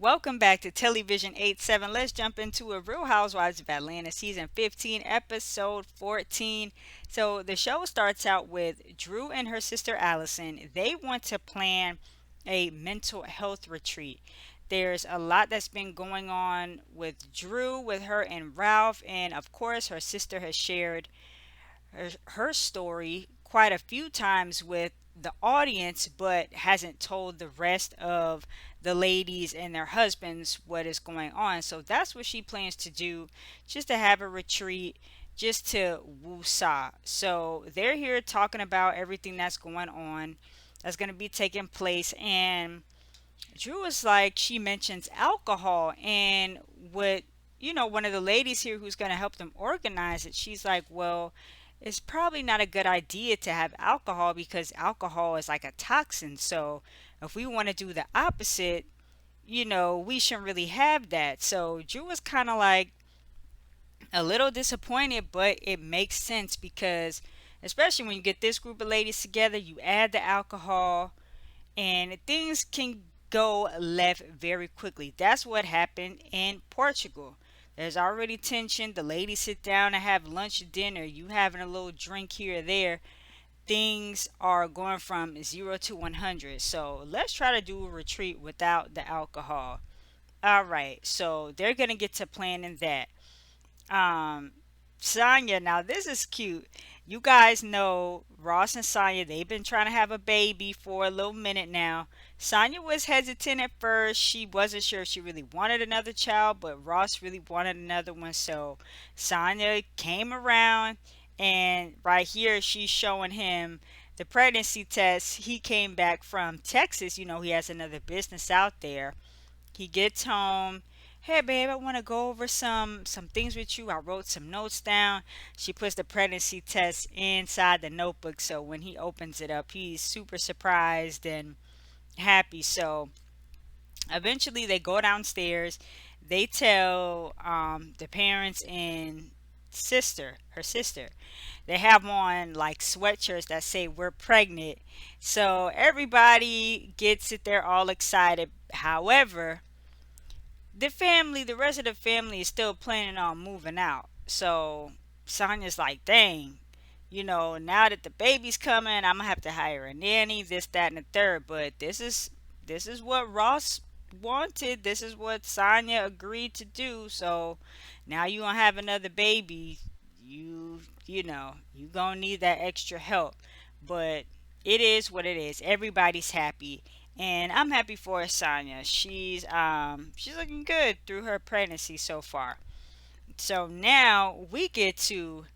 Welcome back to Television 87. Let's jump into a Real Housewives of Atlanta season 15, episode 14. So the show starts out with Drew and her sister Allison. They want to plan a mental health retreat. There's a lot that's been going on with Drew, with her and Ralph, and of course, her sister has shared her story quite a few times with the audience, but hasn't told the rest of the ladies and their husbands what is going on. So that's what she plans to do, just to have a retreat, just to woo-saw. So they're here talking about everything that's going on, that's going to be taking place. And Drew is like, she mentions alcohol, and what, one of the ladies here who's going to help them organize it, she's like, well, it's probably not a good idea to have alcohol because alcohol is like a toxin. So if we want to do the opposite, we shouldn't really have that. So Drew was kind of like a little disappointed, but it makes sense because, especially when you get this group of ladies together, you add the alcohol and things can go left very quickly. That's what happened in Portugal. There's already tension. The ladies sit down and have lunch or dinner. You having a little drink here or there. Things are going from 0 to 100. So let's try to do a retreat without the alcohol. All right. So they're going to get to planning that. Um, Sonya, now this is cute. You guys know Ross and Sonya, they've been trying to have a baby for a little minute now. Sonya was hesitant at first. She wasn't sure if she really wanted another child, but Ross really wanted another one. So Sonya came around, and right here she's showing him the pregnancy test. He came back from Texas. He has another business out there. He gets home. Hey babe, I want to go over some things with you. I wrote some notes down. She puts the pregnancy test inside the notebook, so when he opens it up, he's super surprised and happy. So eventually they go downstairs. They tell the parents and her sister. They have on like sweatshirts that say we're pregnant. So everybody gets it. They're all excited. However, the rest of the family is still planning on moving out. So Sonya's like, dang, now that the baby's coming, I'm gonna have to hire a nanny, this, that, and the third. But this is what Ross wanted. This is what Sonya agreed to do. So now you gonna have another baby. You gonna need that extra help. But it is what it is. Everybody's happy, and I'm happy for Sonya. She's looking good through her pregnancy so far. So now we get to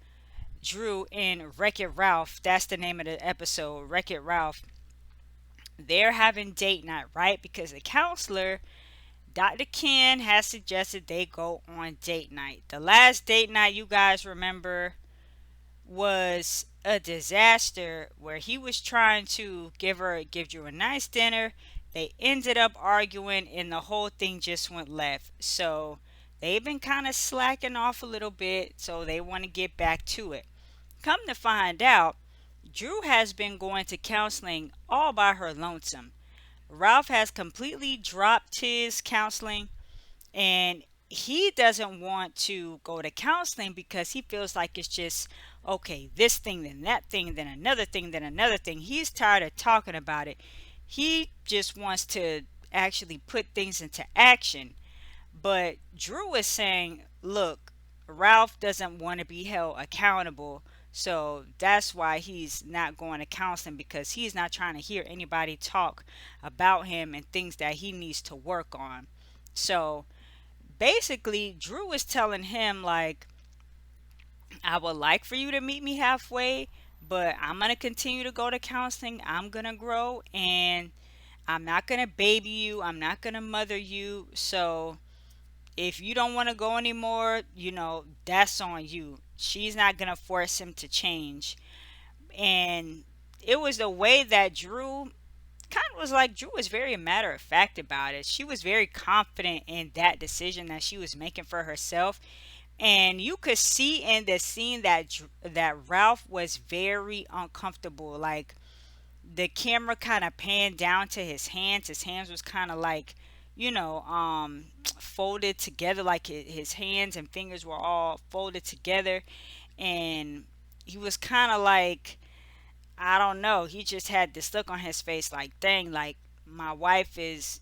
Drew and Wreck It Ralph. That's the name of the episode, Wreck It Ralph. They're having date night, right? Because the counselor, Dr. Ken, has suggested they go on date night. The last date night, you guys remember, was a disaster where he was trying to give Drew a nice dinner. They ended up arguing and the whole thing just went left. So they've been kind of slacking off a little bit, so they want to get back to it. Come to find out, Drew has been going to counseling all by her lonesome. Ralph has completely dropped his counseling, and he doesn't want to go to counseling because he feels like it's just okay, this thing, then that thing, then another thing, then another thing. He's tired of talking about it. He just wants to actually put things into action. But Drew is saying, look, Ralph doesn't want to be held accountable. So that's why he's not going to counseling, because he's not trying to hear anybody talk about him and things that he needs to work on. So basically, Drew is telling him, like, I would like for you to meet me halfway, but I'm going to continue to go to counseling. I'm going to grow, and I'm not going to baby you. I'm not going to mother you. So if you don't want to go anymore, that's on you. She's not going to force him to change. And it was the way that Drew kind of was like, Drew was very matter of fact about it. She was very confident in that decision that she was making for herself, and you could see in the scene that Ralph was very uncomfortable. Like, the camera kind of panned down to his hands. His hands was kind of like, folded together, like his hands and fingers were all folded together, and he was kind of like, I don't know, he just had this look on his face like, dang, like my wife is,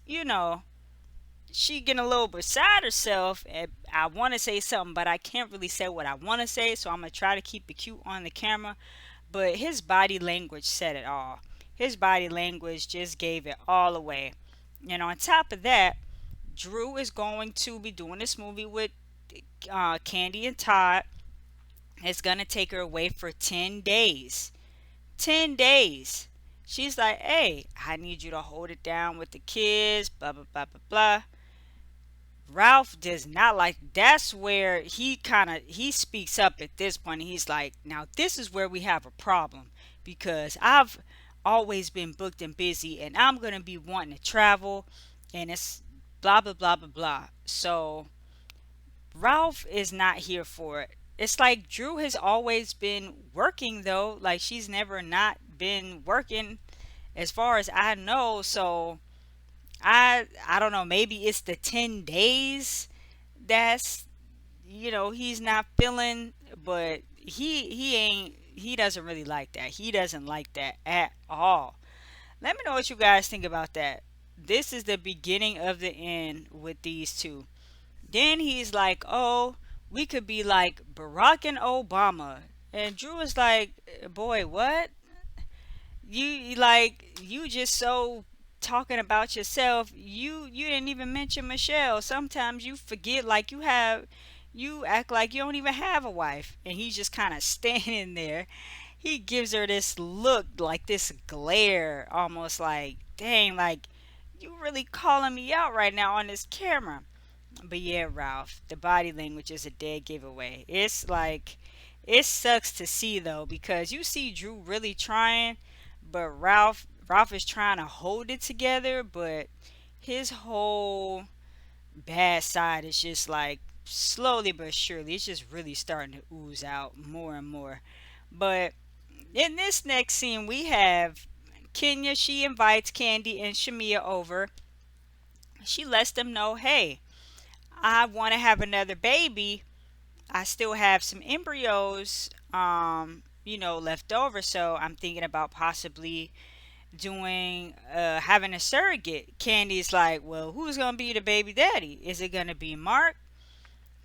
she getting a little beside herself, and I want to say something, but I can't really say what I want to say, so I'm gonna try to keep it cute on the camera. But his body language said it all. His body language just gave it all away. And on top of that, Drew is going to be doing this movie with Candy and Todd. It's gonna take her away for 10 days. 10 days. She's like, "Hey, I need you to hold it down with the kids." Blah blah blah blah blah. Ralph does not like. That's where he speaks up at this point. He's like, "Now this is where we have a problem because I've always been booked and busy, and I'm gonna be wanting to travel, and it's blah blah blah blah blah." So Ralph is not here for it. It's like Drew has always been working though. Like she's never not been working, as far as I know. So I don't know, maybe it's the 10 days that's, he's not feeling, but he doesn't really like that. He doesn't like that at all. Let me know what you guys think about that. This is the beginning of the end with these two. Then he's like, "Oh, we could be like Barack and Obama." And Drew is like, "Boy, what? You just so talking about yourself. You didn't even mention Michelle. Sometimes you forget, like you act like you don't even have a wife." And he's just kind of standing there. He gives her this look, like this glare, almost like, dang, like you really calling me out right now on this camera. But yeah, Ralph, the body language is a dead giveaway. It's like, it sucks to see though, because you see Drew really trying, but Ralph is trying to hold it together, but his whole bad side is just like slowly but surely, it's just really starting to ooze out more and more. But in this next scene, we have Kenya. She invites Candy and Shamia over. She lets them know, hey, I want to have another baby. I still have some embryos, left over. So I'm thinking about possibly doing, having a surrogate. Candy's like, well, who's going to be the baby daddy? Is it going to be Mark?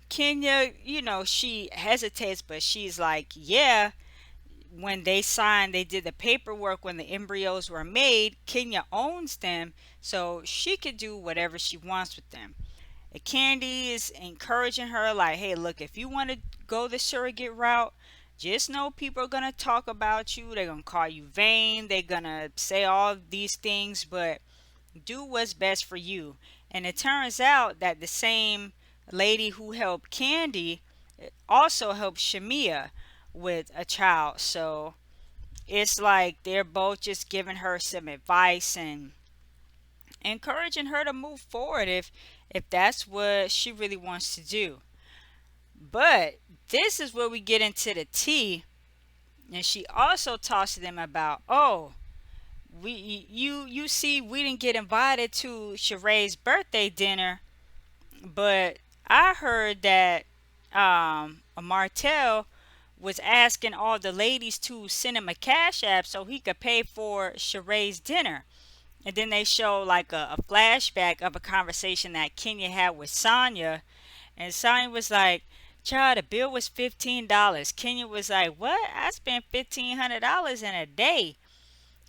Kenya, she hesitates, but she's like, yeah. When they did the paperwork when the embryos were made, Kenya owns them, so she could do whatever she wants with them. Candy is encouraging her, like, hey, look, if you want to go the surrogate route, just know people are going to talk about you. They're going to call you vain. They're going to say all these things, but do what's best for you. And it turns out that the same lady who helped Candy also helped Shamia with a child. So it's like they're both just giving her some advice and encouraging her to move forward if that's what she really wants to do. But this is where we get into the tea, and she also talks to them about, oh, you see, we didn't get invited to Sheree's birthday dinner, but I heard that Martell was asking all the ladies to send him a cash app so he could pay for Sheree's dinner. And then they show like a flashback of a conversation that Kenya had with Sonya. And Sonya was like, child, the bill was $15. Kenya was like, what? I spent $1,500 in a day.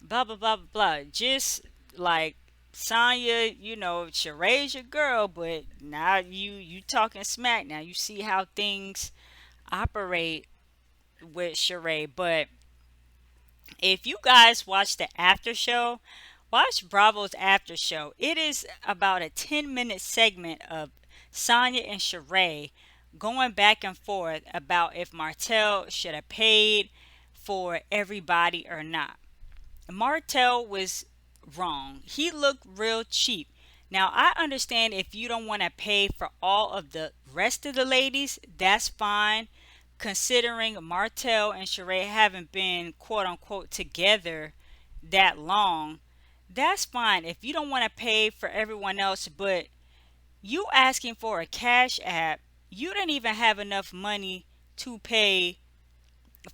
Blah, blah, blah, blah, blah. Just like Sonya, Sheree's your girl, but now you talking smack. Now you see how things operate with Sheree. But if you guys watch the after show, watch Bravo's after show. It is about a 10-minute segment of Sonya and Sheree going back and forth about if Martell should have paid for everybody or not. Martell was wrong. He looked real cheap. Now, I understand if you don't want to pay for all of the rest of the ladies, that's fine. Considering Martell and Sheree haven't been quote unquote together that long, That's fine if you don't want to pay for everyone else, but you asking for a cash app, you didn't even have enough money to pay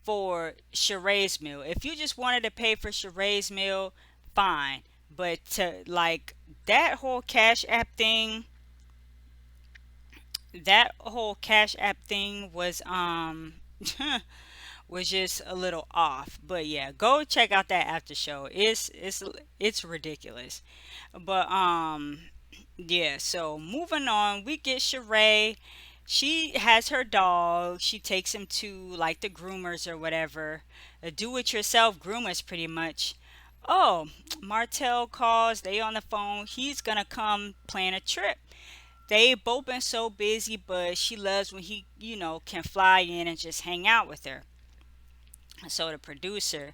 for Sheree's meal. If you just wanted to pay for Sheree's meal, fine. But to like that whole cash app thing, that whole cash app thing was was just a little off. But yeah, go check out that after show. It's ridiculous. But yeah, so moving on, we get Sheree. She has her dog. She takes him to like the groomers or whatever. Do it yourself groomers pretty much. Oh, Martell calls, they on the phone. He's gonna come plan a trip. They both been so busy, but she loves when he, can fly in and just hang out with her. So the producer,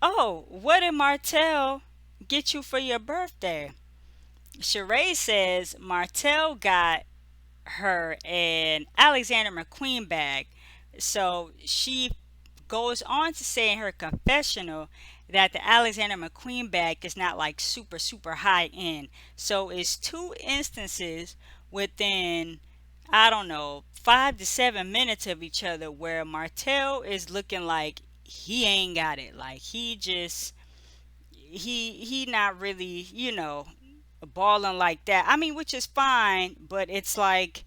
oh, what did Martell get you for your birthday? Sheree says Martell got her an Alexander McQueen bag. So she goes on to say in her confessional that the Alexander McQueen bag is not like super, super high end. So it's two instances within, I don't know, 5 to 7 minutes of each other where Martell is looking like he ain't got it. Like he not really, balling like that. I mean, which is fine, but it's like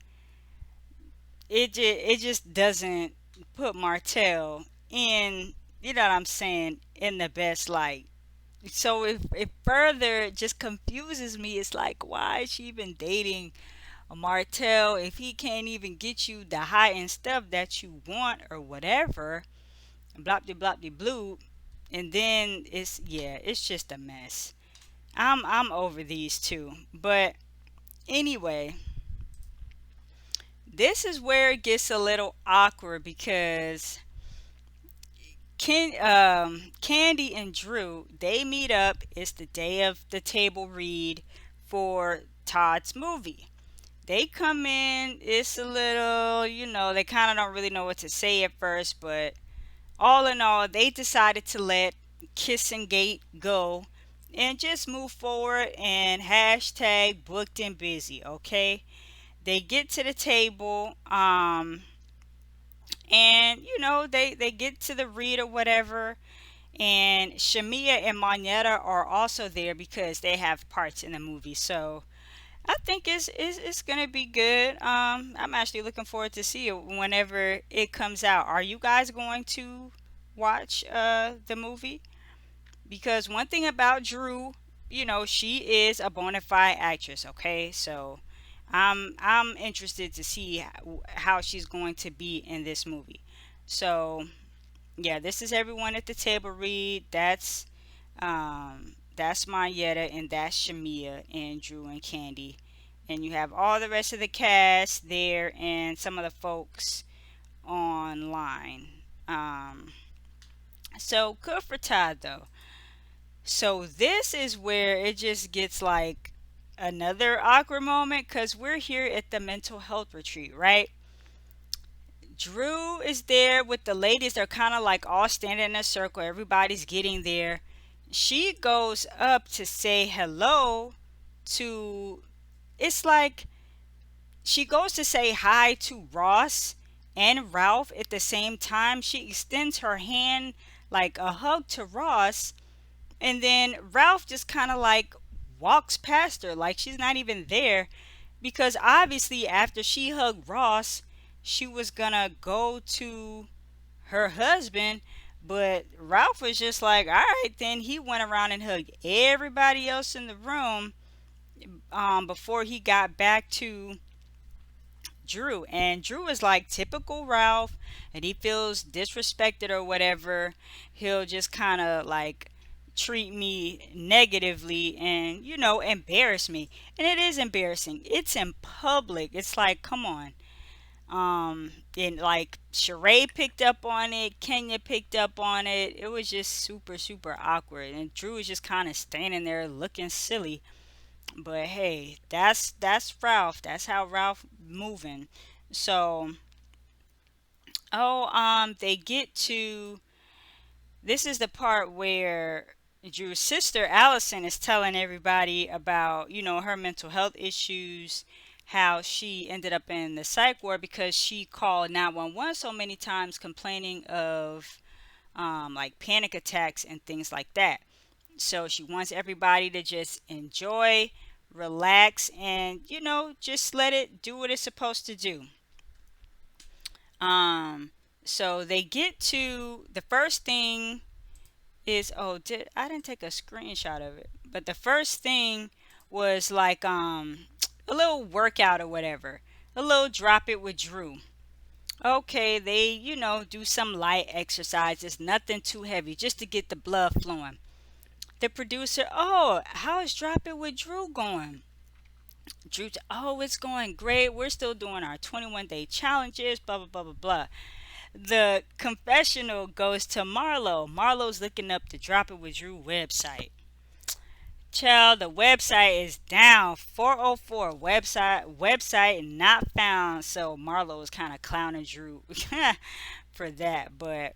it just doesn't put Martell in, you know what I'm saying, in the best light. So if it further just confuses me, it's like why is she even dating a Martell if he can't even get you the high end stuff that you want or whatever, blah de blah de blue, and then it's yeah, it's just a mess. I'm over these two, but anyway, this is where it gets a little awkward because Candy and Drew, they meet up. It's the day of the table read for Todd's movie. They come in, it's a little, they kind of don't really know what to say at first, but all in all, they decided to let Kissing Gate go and just move forward and hashtag booked and busy, okay? They get to the table, and they get to the read or whatever, and Shamia and Moneta are also there because they have parts in the movie. So I think it's gonna be good. I'm actually looking forward to see it whenever it comes out. Are you guys going to watch the movie? Because one thing about Drew, she is a bona fide actress. Okay, so I'm interested to see how she's going to be in this movie. So yeah, this is everyone at the table read. That's Mayetta and that's Shamia and Drew and Candy. And you have all the rest of the cast there and some of the folks online. So good for Todd though. So this is where it just gets like another awkward moment because we're here at the mental health retreat, right? Drew is there with the ladies. They're kind of like all standing in a circle. Everybody's getting there. She goes up to say hello to, it's like she goes to say hi to Ross and Ralph at the same time. She extends her hand like a hug to Ross, and then Ralph just kind of like walks past her like she's not even there because obviously after she hugged Ross, she was gonna go to her husband, but Ralph was just like, all right, then he went around and hugged everybody else in the room before he got back to Drew. And Drew is like typical Ralph, and he feels disrespected or whatever. He'll just kind of like treat me negatively and, embarrass me. And it is embarrassing. It's in public. It's like, come on. And like Sheree picked up on it, Kenya picked up on it. It was just super, super awkward. And Drew was just kind of standing there looking silly. But hey, that's Ralph. That's how Ralph moving. So, they get to, this is the part where Drew's sister Allison is telling everybody about, her mental health issues, how she ended up in the psych ward because she called 911 so many times complaining of like panic attacks and things like that. So she wants everybody to just enjoy, relax, and, just let it do what it's supposed to do. Um, so they get to the first thing is, oh, I didn't take a screenshot of it, but the first thing was like a little workout or whatever, a little drop it with Drew. Okay, they, do some light exercises, nothing too heavy, just to get the blood flowing. The producer, oh, how's drop it with Drew going? Drew, oh, it's going great. We're still doing our 21-day challenges, blah blah blah blah blah. The confessional goes to Marlo. Marlo's looking up the Drop It With Drew website. Child, the website is down. 404 website not found. So Marlo was kind of clowning Drew for that. But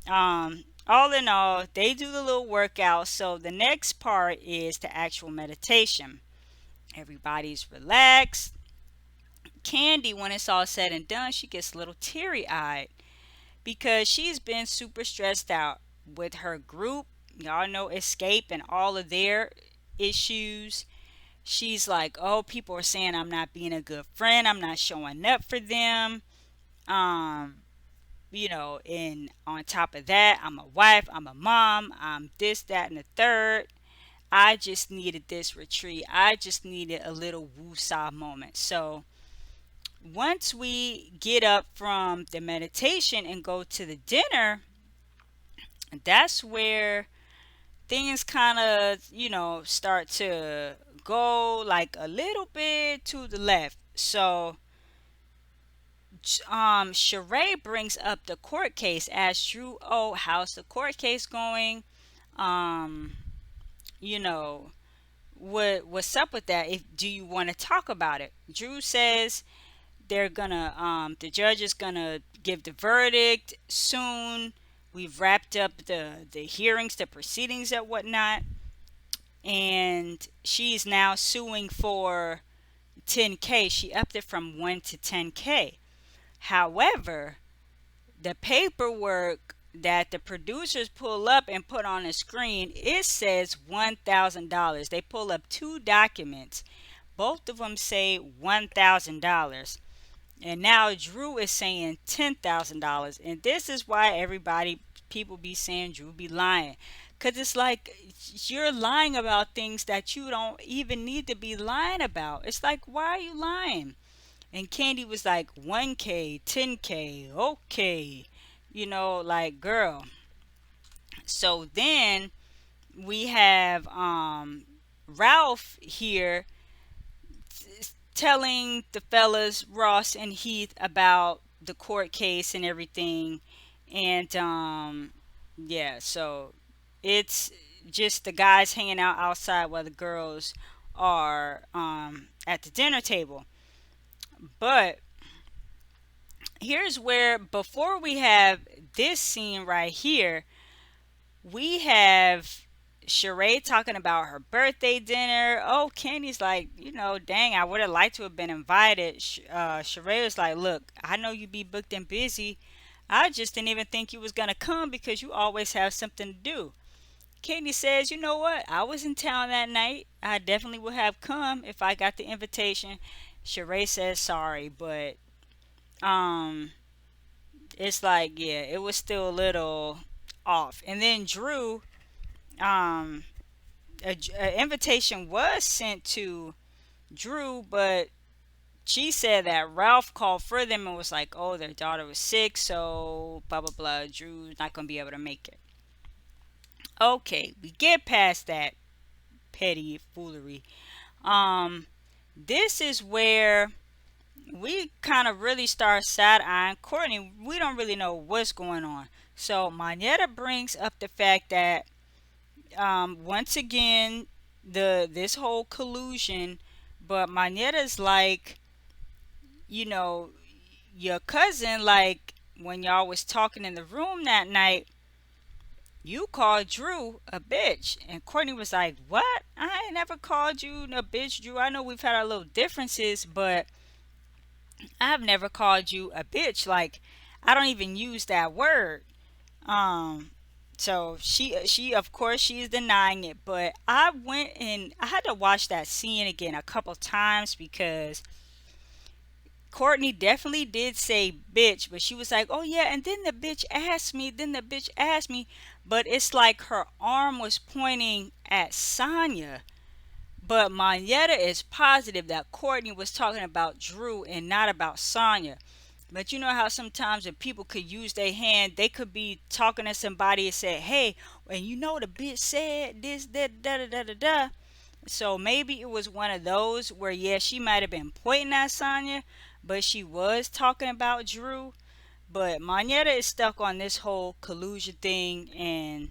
all in all, they do the little workout. So the next part is the actual meditation. Everybody's relaxed. Candy, when it's all said and done, she gets a little teary eyed because she's been super stressed out with her group. Y'all know Escape and all of their issues. She's like, oh, people are saying I'm not being a good friend. I'm not showing up for them. Um, and on top of that, I'm a wife, I'm a mom, I'm this, that, and the third. I just needed this retreat. I just needed a little woo-saw moment. So once we get up from the meditation and go to the dinner, that's where things kind of, start to go like a little bit to the left. So, Sheree brings up the court case, asks Drew, oh, how's the court case going? Um, you know, what's up with that? If do you want to talk about it? Drew says the judge is gonna give the verdict soon. We've wrapped up the hearings, the proceedings and whatnot, and she's now suing for 10K. She upped it from 1 to 10K. However, the paperwork that the producers pull up and put on the screen, it says $1,000. They pull up two documents. Both of them say $1,000. And now Drew is saying $10,000. And this is why people be saying Drew be lying. Because it's like you're lying about things that you don't even need to be lying about. It's like, why are you lying? And Candy was like, 1K, 10K, okay. Like, girl. So then we have Ralph here telling the fellas, Ross and Heath, about the court case and everything. And yeah, so it's just the guys hanging out outside while the girls are at the dinner table. But here's where, before we have this scene right here, we have Sheree talking about her birthday dinner. Oh, Candy's like, dang, I would have liked to have been invited. Sheree was like, look, I know you be booked and busy. I just didn't even think you was gonna come because you always have something to do. Candy says, you know what? I was in town that night. I definitely would have come if I got the invitation. Sheree says sorry, but um, it's like, yeah, it was still a little off. And then Drew, um, a invitation was sent to Drew, but she said that Ralph called for them and was like, oh, their daughter was sick, so blah blah blah. Drew's not gonna be able to make it. Okay, we get past that petty foolery. Um, this is where we kind of really start side eyeing Courtney. We don't really know what's going on. So Manetta brings up the fact that once again this whole collusion, but Manetta's like, you know, your cousin, like when y'all was talking in the room that night, you called Drew a bitch. And Courtney was like, what? I ain't never called you a bitch, Drew. I know we've had our little differences, but I've never called you a bitch. Like, I don't even use that word. Um, so she of course she's denying it, but I went and I had to watch that scene again a couple times because Courtney definitely did say bitch, but she was like, oh yeah, and then the bitch asked me, then the bitch asked me, but it's like her arm was pointing at Sonya. But Manetta is positive that Courtney was talking about Drew and not about Sonya. But you know how sometimes if people could use their hand, they could be talking to somebody and say, hey, and you know the bitch said this, that, da da da da da. So maybe it was one of those where, yeah, she might have been pointing at Sonya, but she was talking about Drew. But Manetta is stuck on this whole collusion thing, and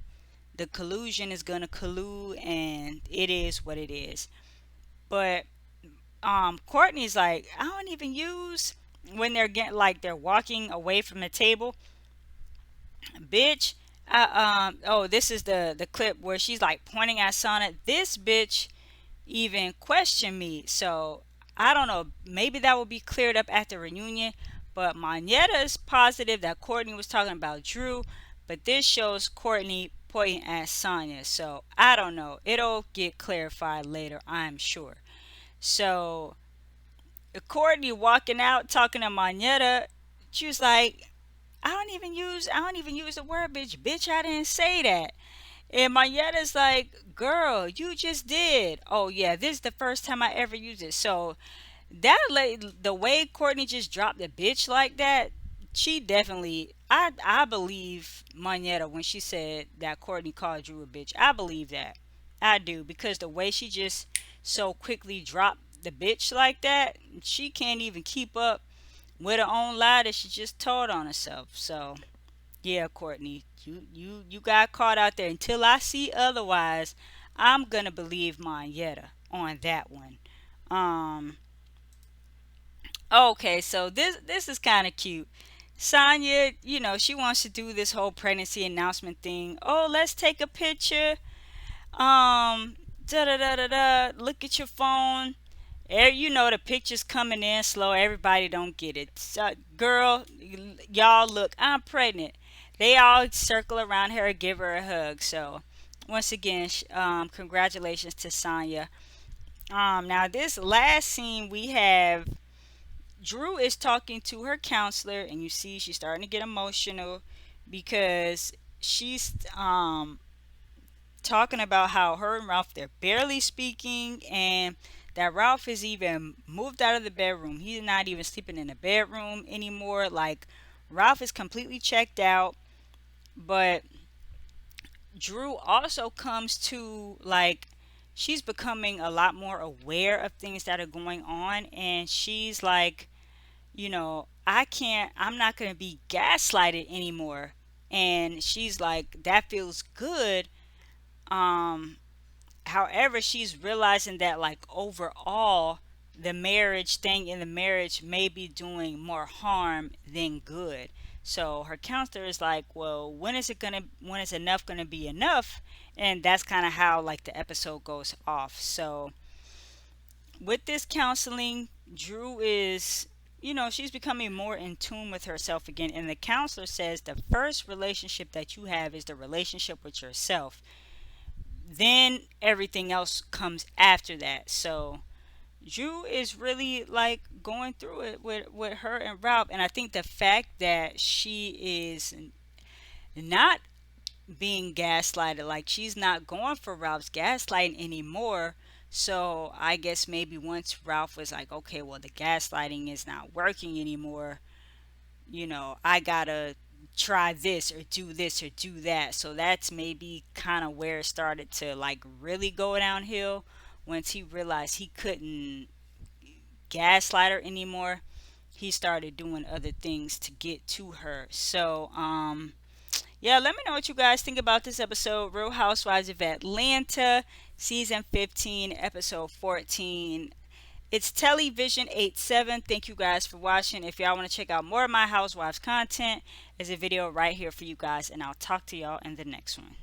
the collusion is gonna collude, and it is what it is. But Courtney's like, I don't even use when they're getting like they're walking away from the table, bitch. Oh, this is the clip where she's like pointing at Sonic. This bitch even questioned me. So I don't know. Maybe that will be cleared up at the reunion. But Manetta is positive that Courtney was talking about Drew, but this shows Courtney pointing at Sonya. So I don't know. It'll get clarified later, I'm sure. So Courtney walking out talking to Manetta, she was like, I don't even use the word bitch. Bitch, I didn't say that. And Mayetta's like, girl, you just did. Oh yeah, this is the first time I ever used it. So the way Courtney just dropped the bitch like that, she definitely I believe Manetta when she said that Courtney called Drew a bitch. I believe that. I do because the way she just so quickly dropped the bitch like that, she can't even keep up with her own lie that she just told on herself. So yeah, Courtney, you got caught out there. Until I see otherwise, I'm gonna believe Manetta on that one. Um, okay, so this is kind of cute. Sonya, she wants to do this whole pregnancy announcement thing. Oh, let's take a picture. Da da da da da. Look at your phone. The pictures coming in slow. Everybody don't get it. So, girl, y'all look. I'm pregnant. They all circle around her and give her a hug. So, once again, congratulations to Sonya. Now this last scene we have Drew is talking to her counselor, and you see she's starting to get emotional because she's talking about how her and Ralph they're barely speaking, and that Ralph has even moved out of the bedroom. He's not even sleeping in the bedroom anymore. Like Ralph is completely checked out, but Drew also comes to like she's becoming a lot more aware of things that are going on, and she's like, I'm not going to be gaslighted anymore. And she's like, that feels good. Um, However, she's realizing that, like, overall, the marriage thing in the marriage may be doing more harm than good. So her counselor is like, well, when is enough gonna be enough? And that's kind of how, like, the episode goes off. So with this counseling, Drew is, she's becoming more in tune with herself again. And the counselor says the first relationship that you have is the relationship with yourself. Then everything else comes after that. So Drew is really like going through it with her and Ralph. And I think the fact that she is not being gaslighted, like she's not going for Ralph's gaslighting anymore. So I guess maybe once Ralph was like, okay, well, the gaslighting is not working anymore, I gotta try this or do that. So that's maybe kind of where it started to like really go downhill once he realized he couldn't gaslight her anymore. He started doing other things to get to her. So, yeah, let me know what you guys think about this episode. Real Housewives of Atlanta, season 15, episode 14. It's Television 87. Thank you guys for watching. If y'all want to check out more of my Housewives content, there's a video right here for you guys, and I'll talk to y'all in the next one.